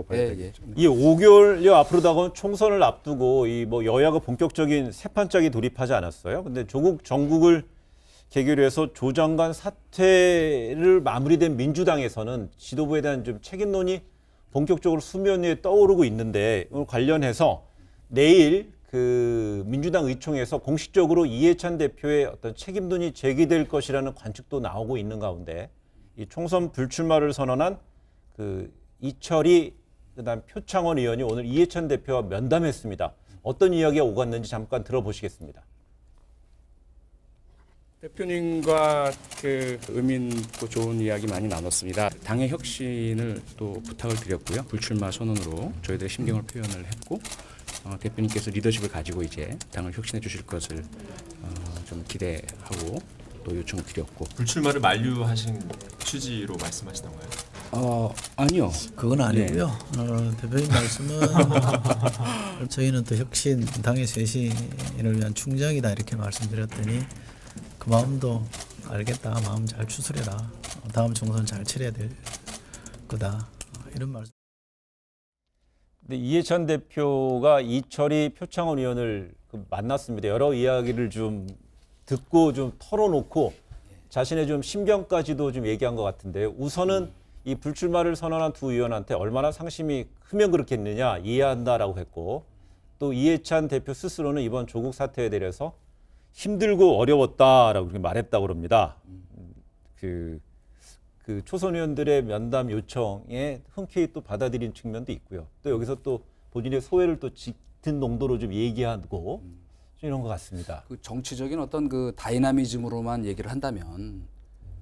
봐야 되겠죠. 이 5개월여 앞으로 다가온 총선을 앞두고 이 뭐 여야가 본격적인 세판짜기 돌입하지 않았어요. 근데 조국 정국을 계기로 해서 조 장관 사퇴를 마무리된 민주당에서는 지도부에 대한 좀 책임론이 본격적으로 수면 위에 떠오르고 있는데 오늘 관련해서 내일 그 민주당 의총에서 공식적으로 이해찬 대표의 어떤 책임론이 제기될 것이라는 관측도 나오고 있는 가운데 이 총선 불출마를 선언한 그 이철이 그다음 표창원 의원이 오늘 이해찬 대표와 면담했습니다. 어떤 이야기가 오갔는지 잠깐 들어보시겠습니다. 대표님과 그 의미 있고 좋은 이야기 많이 나눴습니다. 당의 혁신을 또 부탁을 드렸고요. 불출마 선언으로 저희들의 심경을 표현을 했고 대표님께서 리더십을 가지고 이제 당을 혁신해 주실 것을 좀 기대하고 또 요청을 드렸고. 불출마를 만류하신 취지로 말씀하시던가요? 아니요. 그건 아니고요. 대표님 말씀은 저희는 또 혁신, 당의 쇄신을 위한 충정이다 이렇게 말씀드렸더니 그 마음도 알겠다. 마음 잘 추스려라. 다음 총선 잘 치러야 될 거다. 이런 말씀. 근데 이해찬 대표가 이철이 표창원 의원을 만났습니다. 여러 이야기를 좀 듣고 좀 털어놓고 자신의 좀 심경까지도 좀 얘기한 것 같은데요. 우선은 이 불출마를 선언한 두 의원한테 얼마나 상심이 크면 그렇겠느냐 이해한다라고 했고 또 이해찬 대표 스스로는 이번 조국 사태에 대해서 힘들고 어려웠다라고 그렇게 말했다고 합니다. 그 초선 의원들의 면담 요청에 흔쾌히 또 받아들인 측면도 있고요. 또 여기서 또 본인의 소회를 또 짙은 농도로 좀 얘기하고 이런 것 같습니다. 그 정치적인 어떤 그 다이나미즘으로만 얘기를 한다면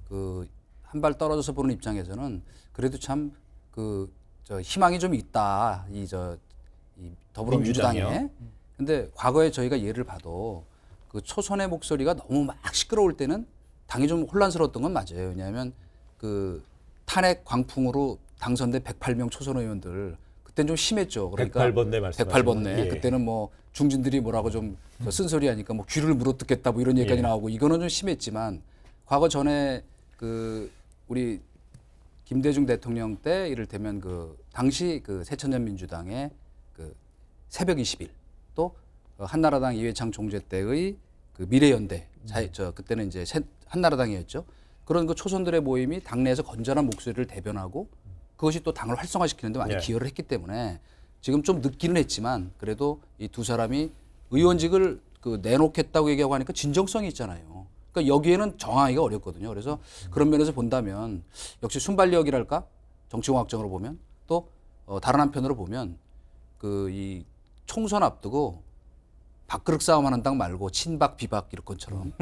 그 한 발 떨어져서 보는 입장에서는 그래도 참 그 저 희망이 좀 있다 이 더불어민주당에. 근데 과거에 저희가 예를 봐도 그 초선의 목소리가 너무 막 시끄러울 때는 당이 좀 혼란스러웠던 건 맞아요. 왜냐하면 그 탄핵 광풍으로 당선된 108명 초선 의원들 그때는 좀 심했죠. 그러니까 108번네 말씀하시는 108번네. 예. 그때는 뭐 중진들이 뭐라고 좀 쓴소리하니까 뭐 귀를 물어뜯겠다 뭐 이런 얘기까지 나오고 이거는 좀 심했지만 과거 전에 그 우리 김대중 대통령 때 이를테면 그 당시 그 새천년 민주당의 그 새벽 20일 또 한나라당 이회창 총재 때의 그 미래연대 그때는 이제 한나라당이었죠. 그런 그 초선들의 모임이 당내에서 건전한 목소리를 대변하고 그것이 또 당을 활성화시키는 데 많이 기여를 했기 때문에 지금 좀 늦기는 했지만 그래도 이 두 사람이 의원직을 그 내놓겠다고 얘기하고 하니까 진정성이 있잖아요. 그러니까 여기에는 정하기가 어렵거든요. 그래서 그런 면에서 본다면 역시 순발력이랄까 정치공학적으로 보면 또 다른 한편으로 보면 그 이 총선 앞두고 밥그릇 싸움하는 당 말고 친박 비박 이런 것처럼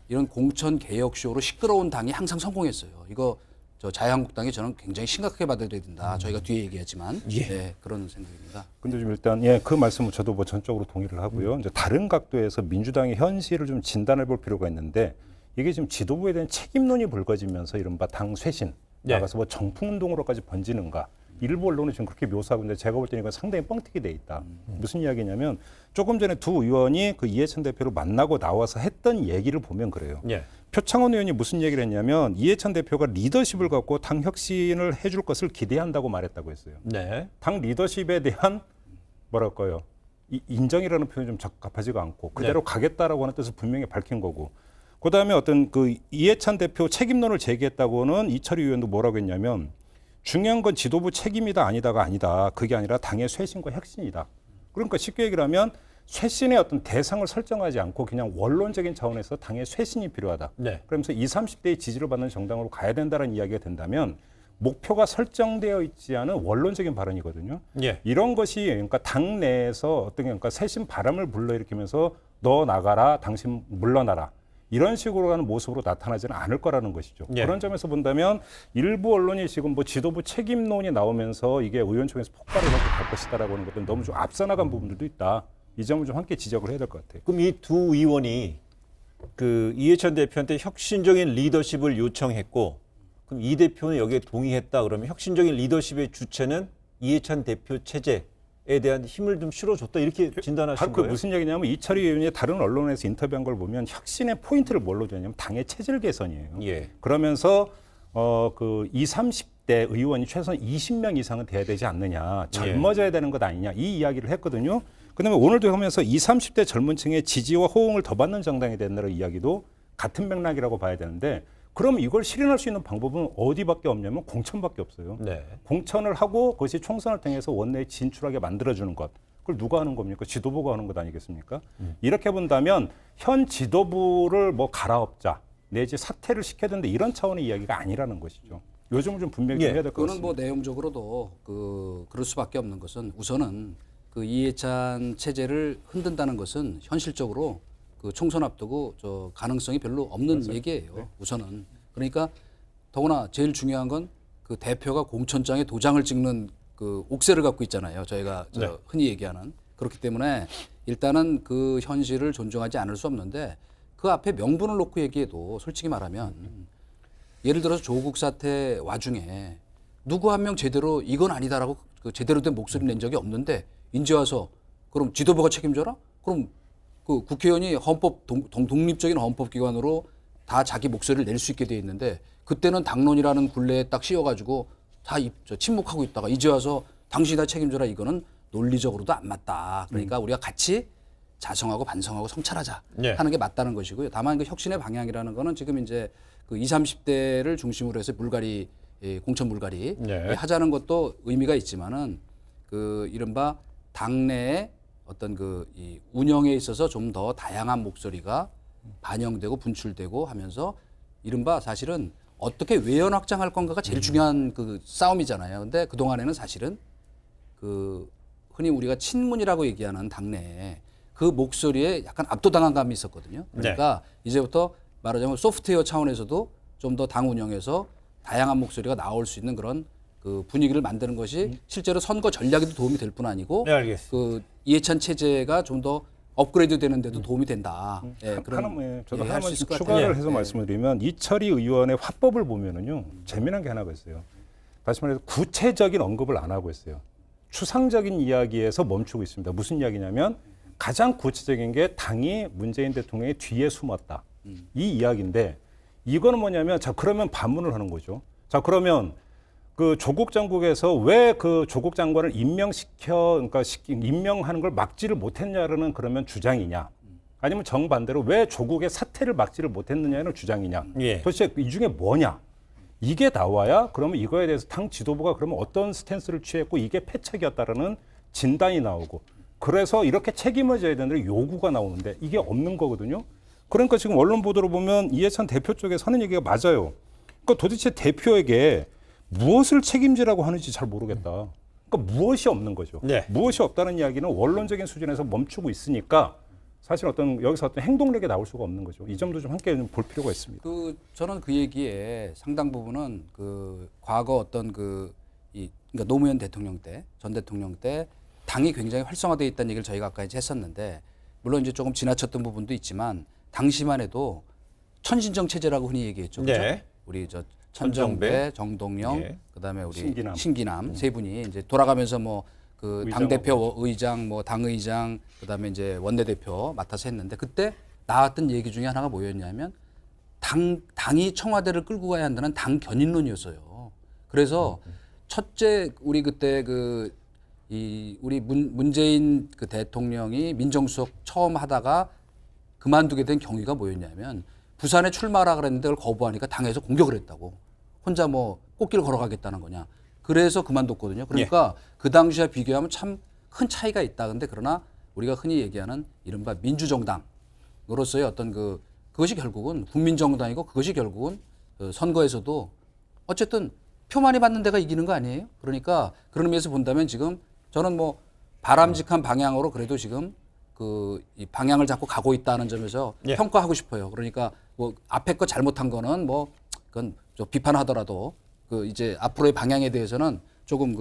이런 공천 개혁 쇼로 시끄러운 당이 항상 성공했어요. 이거 저 자유한국당이 저는 굉장히 심각하게 받아들여야 된다. 저희가 뒤에 얘기하지만 네, 그런 생각입니다. 근데 좀 일단 그 말씀은 저도 뭐 전적으로 동의를 하고요. 이제 다른 각도에서 민주당의 현실을 좀 진단해 볼 필요가 있는데 이게 지금 지도부에 대한 책임론이 불거지면서 이른바 당 쇄신 나가서 뭐 정풍운동으로까지 번지는가. 일부 언론은 지금 그렇게 묘사하고 있는데 제가 볼 때는 이건 상당히 뻥튀기 돼 있다. 무슨 이야기냐면 조금 전에 두 의원이 그 이해찬 대표를 만나고 나와서 했던 얘기를 보면 그래요. 예. 표창원 의원이 무슨 얘기를 했냐면 이해찬 대표가 리더십을 갖고 당 혁신을 해줄 것을 기대한다고 말했다고 했어요. 네. 당 리더십에 대한 뭐랄까요 인정이라는 표현이 좀 적합하지가 않고 그대로 가겠다라고 하는 뜻을 분명히 밝힌 거고 그다음에 어떤 그 이해찬 대표 책임론을 제기했다고는 이철희 의원도 뭐라고 했냐면 중요한 건 지도부 책임이다 아니다가 아니다. 그게 아니라 당의 쇄신과 혁신이다. 그러니까 쉽게 얘기를 하면 쇄신의 어떤 대상을 설정하지 않고 그냥 원론적인 차원에서 당의 쇄신이 필요하다. 네. 그러면서 20, 30대의 지지를 받는 정당으로 가야 된다는 이야기가 된다면 목표가 설정되어 있지 않은 원론적인 발언이거든요. 예. 이런 것이 그러니까 당 내에서 어떤 그러니까 쇄신 바람을 불러일으키면서 너 나가라, 당신 물러나라. 이런 식으로 하는 모습으로 나타나지는 않을 거라는 것이죠. 예. 그런 점에서 본다면 일부 언론이 지금 뭐 지도부 책임론이 나오면서 이게 의원총회에서 폭발을 하고 갈 것이다라고 하는 것들은 너무 좀 앞서 나간 부분들도 있다. 이 점을 좀 함께 지적을 해야 될 것 같아요. 그럼 이 두 의원이 그 이해찬 대표한테 혁신적인 리더십을 요청했고 그럼 이 대표는 여기에 동의했다 그러면 혁신적인 리더십의 주체는 이해찬 대표 체제에 대한 힘을 좀 실어줬다 이렇게 진단하신 바로 그 거예요? 무슨 얘기냐면 이철희 의원이 다른 언론에서 인터뷰한 걸 보면 혁신의 포인트를 뭘로 주냐면 당의 체질 개선이에요. 예. 그러면서 그 20, 20대 의원이 최소한 20명 이상은 돼야 되지 않느냐, 젊어져야 되는 것 아니냐, 이 이야기를 했거든요. 그다음에 오늘도 하면서 20, 30대 젊은 층의 지지와 호응을 더 받는 정당이 된다는 이야기도 같은 맥락이라고 봐야 되는데, 그럼 이걸 실현할 수 있는 방법은 어디밖에 없냐면 공천밖에 없어요. 네. 공천을 하고 그것이 총선을 통해서 원내에 진출하게 만들어주는 것. 그걸 누가 하는 겁니까? 지도부가 하는 것 아니겠습니까? 이렇게 본다면 현 지도부를 뭐 갈아엎자 내지 사퇴를 시켜야 된다 이런 차원의 이야기가 아니라는 것이죠. 요즘은 좀 분명히 해야 될 것 그거는 같습니다. 뭐 내용적으로도 그럴 수밖에 없는 것은 우선은 그 이해찬 체제를 흔든다는 것은 현실적으로 그 총선 앞두고 저 가능성이 별로 없는 얘기예요. 네. 우선은 그러니까 더구나 제일 중요한 건 그 대표가 공천장에 도장을 찍는 그 옥새를 갖고 있잖아요. 저희가 흔히 얘기하는 그렇기 때문에 일단은 그 현실을 존중하지 않을 수 없는데 그 앞에 명분을 놓고 얘기해도 솔직히 말하면 예를 들어서 조국 사태 와중에 누구 한 명 제대로 이건 아니다라고 그 제대로 된 목소리 낸 적이 없는데 이제 와서 그럼 지도부가 책임져라? 그럼 그 국회의원이 독립적인 헌법기관으로 다 자기 목소리를 낼 수 있게 돼 있는데 그때는 당론이라는 굴레에 딱 씌워가지고 다 침묵하고 있다가 이제 와서 당신이 다 책임져라 이거는 논리적으로도 안 맞다. 그러니까 우리가 같이 자성하고 반성하고 성찰하자 네. 하는 게 맞다는 것이고요. 다만 그 혁신의 방향이라는 거는 지금 이제 그 20, 30대를 중심으로 해서 물갈이 공천 물갈이 네. 하자는 것도 의미가 있지만은 그 이른바 당내의 어떤 그 이 운영에 있어서 좀 더 다양한 목소리가 반영되고 분출되고 하면서 이른바 사실은 어떻게 외연 확장할 건가가 제일 중요한 그 싸움이잖아요. 근데 그동안에는 사실은 그 흔히 우리가 친문이라고 얘기하는 당내에 그 목소리에 약간 압도당한 감이 있었거든요. 그러니까 이제부터 말하자면 소프트웨어 차원에서도 좀 더 당 운영에서 다양한 목소리가 나올 수 있는 그런 그 분위기를 만드는 것이 실제로 선거 전략에도 도움이 될 뿐 아니고 네, 알겠습니다. 그 이해찬 체제가 좀 더 업그레이드 되는데도 도움이 된다. 예, 저도 예, 하나만 할수 있을 것 추가를 같아요. 해서 예. 말씀을 드리면 이철희 의원의 화법을 보면은요 재미난 게 하나가 있어요. 다시 말해서 구체적인 언급을 안 하고 있어요. 추상적인 이야기에서 멈추고 있습니다. 무슨 이야기냐면 가장 구체적인 게 당이 문재인 대통령의 뒤에 숨었다. 이 이야기인데 이거는 뭐냐면 자 그러면 반문을 하는 거죠. 자 그러면 그 조국 장국에서 왜 그 조국 장관을 임명하는 걸 막지를 못했냐라는 그러면 주장이냐? 아니면 정반대로 왜 조국의 사태를 막지를 못했느냐는 주장이냐? 예. 도대체 이 중에 뭐냐? 이게 나와야 그러면 이거에 대해서 당 지도부가 그러면 어떤 스탠스를 취했고 이게 패착이었다라는 진단이 나오고 그래서 이렇게 책임을 져야 되는데 요구가 나오는데 이게 없는 거거든요. 그러니까 지금 언론 보도로 보면 이해찬 대표 쪽에서 하는 얘기가 맞아요. 그러니까 도대체 대표에게 무엇을 책임지라고 하는지 잘 모르겠다. 그러니까 무엇이 없는 거죠. 네. 무엇이 없다는 이야기는 원론적인 수준에서 멈추고 있으니까 사실 여기서 어떤 행동력이 나올 수가 없는 거죠. 이 점도 좀 함께 볼 필요가 있습니다. 저는 그 얘기에 상당 부분은 그 과거 어떤 그러니까 노무현 대통령 때, 전 대통령 때 당이 굉장히 활성화되어 있다는 얘기를 저희가 아까 이제 했었는데 물론 이제 조금 지나쳤던 부분도 있지만 당시만 해도 천신정 체제라고 흔히 얘기했죠. 그렇죠? 네. 우리 저 천정배, 천정배, 정동영, 예. 그다음에 우리 신기남. 신기남 세 분이 이제 돌아가면서 뭐 그 당 대표 의장, 뭐 당 의장, 그다음에 이제 원내 대표 맡아서 했는데 그때 나왔던 얘기 중에 하나가 뭐였냐면 당이 청와대를 끌고 가야 한다는 당 견인론이었어요. 그래서 첫째 우리 그때 우리 문재인 그 대통령이 민정수석 처음 하다가 그만두게 된 경위가 뭐였냐면 부산에 출마하라 그랬는데 그걸 거부하니까 당에서 공격을 했다고. 혼자 뭐 꽃길 걸어가겠다는 거냐. 그래서 그만뒀거든요. 그러니까 그 당시와 비교하면 참 큰 차이가 있다. 근데 그러나 우리가 흔히 얘기하는 이른바 민주정당으로서의 어떤 그것이 결국은 국민정당이고 그것이 결국은 그 선거에서도 어쨌든 표 많이 받는 데가 이기는 거 아니에요? 그러니까 그런 의미에서 본다면 지금 저는 뭐 바람직한 방향으로 그래도 지금 이 방향을 잡고 가고 있다는 점에서 예. 평가하고 싶어요. 그러니까 뭐 앞에 거 잘못한 거는 뭐 그건 저 비판하더라도 그 이제 앞으로의 방향에 대해서는 조금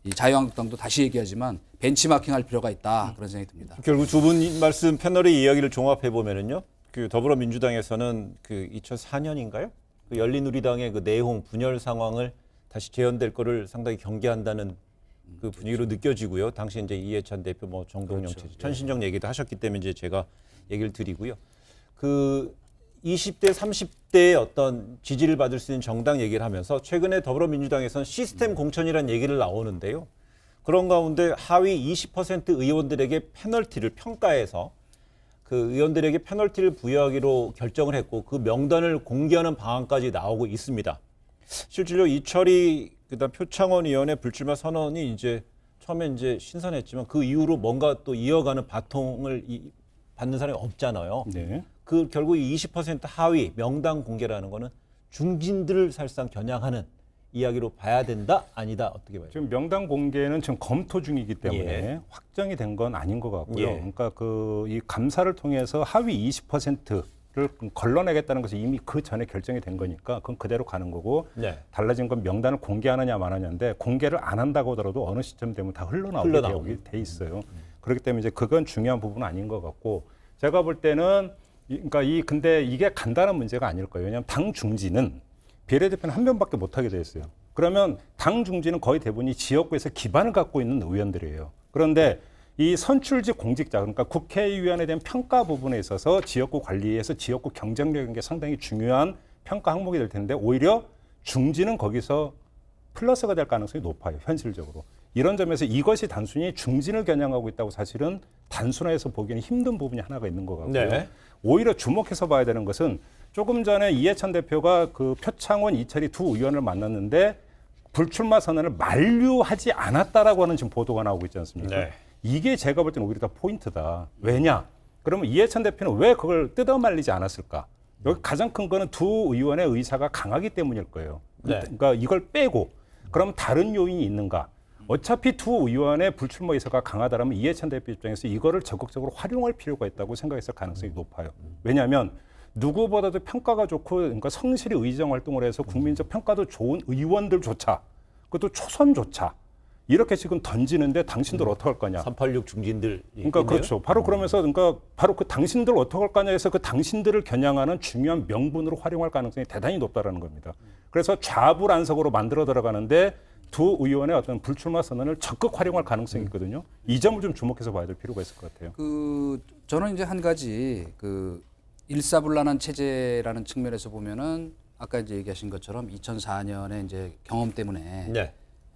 이 자유한국당도 다시 얘기하지만 벤치마킹할 필요가 있다 그런 생각이 듭니다. 결국 두 분 말씀 패널의 이야기를 종합해 보면은요. 그 더불어민주당에서는 그 2004년인가요? 그 열린우리당의 그 내홍 분열 상황을 다시 재현될 거를 상당히 경계한다는 그 분위기로 느껴지고요. 당시 이제 이해찬 대표, 뭐 정동영 체제, 천신정 얘기도 하셨기 때문에 이제 제가 얘기를 드리고요. 그 20대, 30대의 어떤 지지를 받을 수 있는 정당 얘기를 하면서 최근에 더불어민주당에서는 시스템 공천이라는 얘기를 나오는데요. 그런 가운데 하위 20% 의원들에게 페널티를 평가해서 그 의원들에게 페널티를 부여하기로 결정을 했고 그 명단을 공개하는 방안까지 나오고 있습니다. 실질적으로 이철이 그다음 표창원 의원의 불출마 선언이 이제 처음에 이제 신선했지만 그 이후로 뭔가 또 이어가는 바통을 받는 사람이 없잖아요. 네. 그 결국 이 20% 하위 명단 공개라는 거는 중진들을 사실상 겨냥하는 이야기로 봐야 된다? 아니다? 어떻게 봐요? 지금 명단 공개는 지금 검토 중이기 때문에 예. 확정이 된 건 아닌 것 같고요. 예. 그러니까 그 이 감사를 통해서 하위 20%를 걸러내겠다는 것이 이미 그 전에 결정이 된 거니까 그건 그대로 가는 거고 네. 달라진 건 명단을 공개하느냐 마느냐인데 공개를 안 한다고 하더라도 어느 시점 되면 다 흘러나오게 돼 있어요. 그렇기 때문에 이제 그건 중요한 부분은 아닌 것 같고 제가 볼 때는 그러니까 근데 이게 간단한 문제가 아닐 거예요. 왜냐하면 당 중진은 비례대표는 한 명밖에 못 하게 돼 있어요. 그러면 당 중진은 거의 대부분이 지역구에서 기반을 갖고 있는 의원들이에요. 그런데 이 선출직 공직자 그러니까 국회의원에 대한 평가 부분에 있어서 지역구 관리에서 지역구 경쟁력인 게 상당히 중요한 평가 항목이 될 텐데 오히려 중진은 거기서 플러스가 될 가능성이 높아요. 현실적으로. 이런 점에서 이것이 단순히 중진을 겨냥하고 있다고 사실은 단순화해서 보기에는 힘든 부분이 하나가 있는 것 같고요. 네. 오히려 주목해서 봐야 되는 것은 조금 전에 이해찬 대표가 그 표창원, 이철이 두 의원을 만났는데 불출마 선언을 만류하지 않았다라고 하는 지금 보도가 나오고 있지 않습니까? 네. 이게 제가 볼 때는 오히려 더 포인트다. 왜냐? 그러면 이해찬 대표는 왜 그걸 뜯어 말리지 않았을까? 여기 가장 큰 거는 두 의원의 의사가 강하기 때문일 거예요. 네. 그러니까 이걸 빼고 그럼 다른 요인이 있는가? 어차피 두 의원의 불출마 의사가 강하다라면 이해찬 대표 입장에서 이거를 적극적으로 활용할 필요가 있다고 생각했을 가능성이 높아요. 왜냐하면 누구보다도 평가가 좋고 그러니까 성실히 의정 활동을 해서 국민적 평가도 좋은 의원들조차 그것도 초선조차 이렇게 지금 던지는데 당신들 어떡할 거냐. 386 중진들. 그러니까 있네요. 그렇죠. 바로 그러면서 그러니까 바로 그 당신들 어떡할 거냐 해서 그 당신들을 겨냥하는 중요한 명분으로 활용할 가능성이 대단히 높다라는 겁니다. 그래서 좌불안석으로 만들어 들어가는데 두 의원의 어떤 불출마 선언을 적극 활용할 가능성이 있거든요. 이 점을 좀 주목해서 봐야 될 필요가 있을 것 같아요. 저는 이제 한 가지 일사불란한 체제라는 측면에서 보면은 아까 이제 얘기하신 것처럼 2004년에 이제 경험 때문에 네.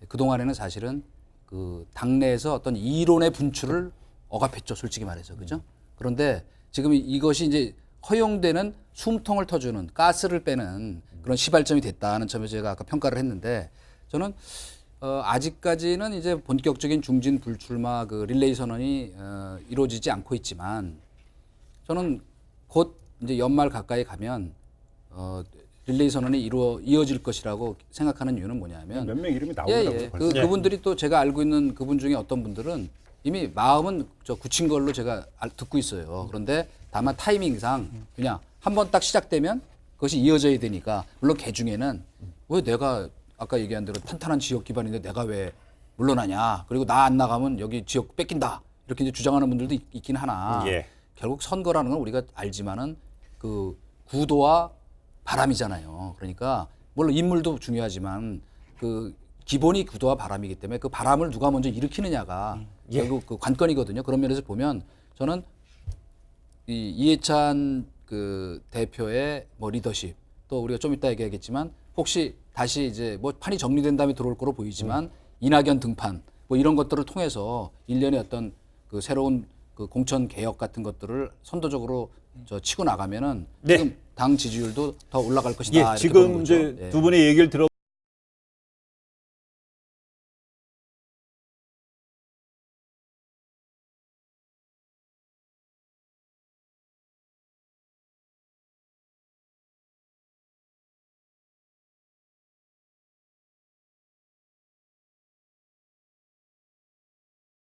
그동안에는 사실은 그 당내에서 어떤 이론의 분출을 억압했죠, 솔직히 말해서. 그죠? 그런데 지금 이것이 이제 허용되는 숨통을 터주는 가스를 빼는 그런 시발점이 됐다는 점에서 제가 아까 평가를 했는데 저는 아직까지는 이제 본격적인 중진 불출마 그 릴레이 선언이 이루어지지 않고 있지만 저는 곧 이제 연말 가까이 가면 릴레이 선언이 이어질 것이라고 생각하는 이유는 뭐냐면 몇 명 이름이 나오더라고요. 벌써. 그분들이 또 제가 알고 있는 그분 중에 어떤 분들은 이미 마음은 굳힌 걸로 제가 듣고 있어요. 그런데 다만 타이밍상 그냥 한번 딱 시작되면 그것이 이어져야 되니까 물론 개 중에는 왜 내가 아까 얘기한 대로 탄탄한 지역 기반인데 내가 왜 물러나냐. 그리고 나 안 나가면 여기 지역 뺏긴다. 이렇게 이제 주장하는 분들도 있긴 하나 예. 결국 선거라는 건 우리가 알지만은 그 구도와 바람이잖아요. 그러니까 물론 인물도 중요하지만 그 기본이 구도와 바람이기 때문에 그 바람을 누가 먼저 일으키느냐가 결국 그 관건이거든요. 그런 면에서 보면 저는 이 이해찬 그 대표의 뭐 리더십 또 우리가 좀 이따 얘기하겠지만 혹시 다시 이제 뭐 판이 정리된 다음에 들어올 거로 보이지만 이낙연 등판 뭐 이런 것들을 통해서 일련의 어떤 그 새로운 그 공천 개혁 같은 것들을 선도적으로 치고 나가면은 네. 지금 당 지지율도 더 올라갈 것이다. 예, 이렇게 보는 지금 거죠. 이제 예. 두 분의 얘기를 들어